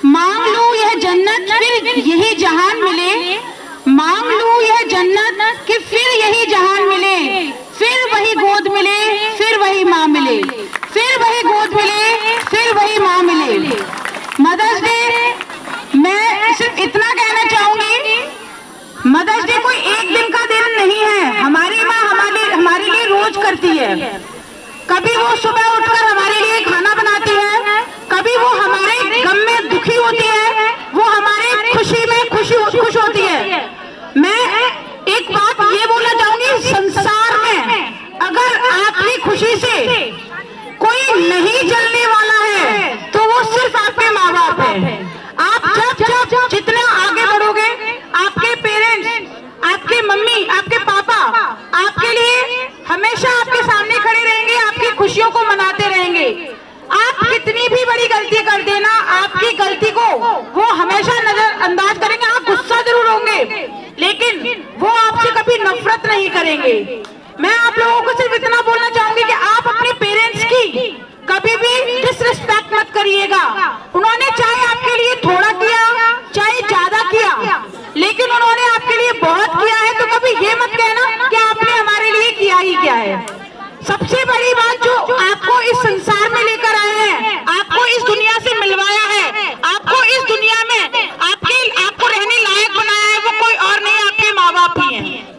मांग लूं यह जन्नत फिर यही जहान मिले, मांग लूं यह जन्नत कि फिर यही जहान मिले, फिर वही गोद मिले, फिर वही माँ मिले, फिर वही गोद मिले, फिर वही माँ मिले। मदर्स डे मैं सिर्फ इतना कहना चाहूंगी, मदर्स डे कोई एक दिन का दिन नहीं है। हमारी माँ हमारे लिए रोज करती है। कभी वो सुबह उठकर हमारे लिए खाना बनाती है, कभी वो हमारे गम में दुखी होती है, वो हमारे खुशी में खुश होती है। मैं एक बात ये बोलना चाहूंगी, संसार में अगर आपकी खुशी से कोई नहीं जलने वाला है तो वो सिर्फ आपके माँ बाप है। आप जब जितना आगे बढ़ोगे, आपके पेरेंट्स, आपके मम्मी, आपके पापा आपके लिए हमेशा आपके सामने खड़े रहेंगे, आपकी खुशियों को मनाते रहेंगे। आप कितनी भी बड़ी गलती कर देना, आपकी गलती को वो हमेशा नजरअंदाज करेंगे। आप गुस्सा जरूर होंगे, लेकिन वो आपसे कभी नफरत नहीं करेंगे। मैं आप लोगों को सिर्फ इतना बोलना चाहूंगी कि आप अपने पेरेंट्स की कभी भी डिसरिस्पेक्ट मत करिएगा। उन्होंने चाहे आपके लिए थोड़ा किया, चाहे ज्यादा किया, लेकिन उन्होंने आपके लिए बहुत किया है, तो कभी ये मत कहना कि आपने हमारे लिए किया ही क्या है। सबसे बड़ी बात जो आपको इस संसार में लेकर आए हैं, आपको इस दुनिया से मिलवाया है, आपको इस दुनिया में आपको रहने लायक बनाया है, वो कोई और नहीं, आपके माँ बाप ही हैं।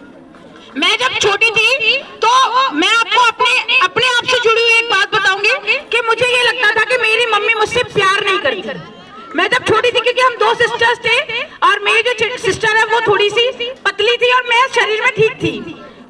मैं जब छोटी थी तो मैं आपको अपने आप से जुड़ी हुई एक बात बताऊंगी कि मुझे ये लगता था कि मेरी मम्मी मुझसे प्यार नहीं करती। मैं जब छोटी थी, क्योंकि हम 2 सिस्टर्स थे और मेरी जो सिस्टर है वो थोड़ी सी पतली थी और मैं शरीर में ठीक थी,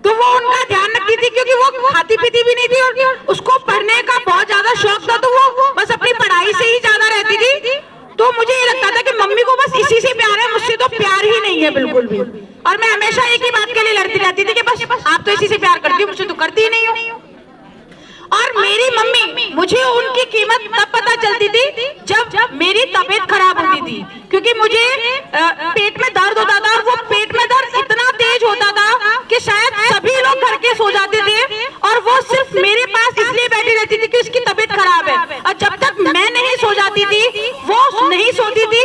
तो वो उनका ध्यान रखती थी, क्योंकि वो खाती पीती भी नहीं थी और उसको पढ़ने का बहुत ज्यादा शौक था, तो वो बस अपनी पढ़ाई से ही ज्यादा रहती थी। तो मुझे ये लगता था कि मम्मी को बस इसी से प्यार है, मुझसे तो प्यार ही नहीं है बिल्कुल भी। और मैं हमेशा एक ही बात के लिए लड़ती रहती थी कि बस आप तो इसी से प्यार करती हो, मुझसे तो करती ही नहीं हो। और मेरी मम्मी, मुझे उनकी कीमत तब पता चलती थी जब मेरी तबीयत खराब होती थी, क्योंकि मुझे पेट में दर्द होता था और वो पेट में दर्द इतना तेज होता था कि शायद सभी लोग घर के सो जाते थे और वो सिर्फ मेरे पास इसलिए बैठी रहती थी कि उसकी तबीयत खराब है। और जब तक मैं नहीं सो जाती थी, वो नहीं सोती थी,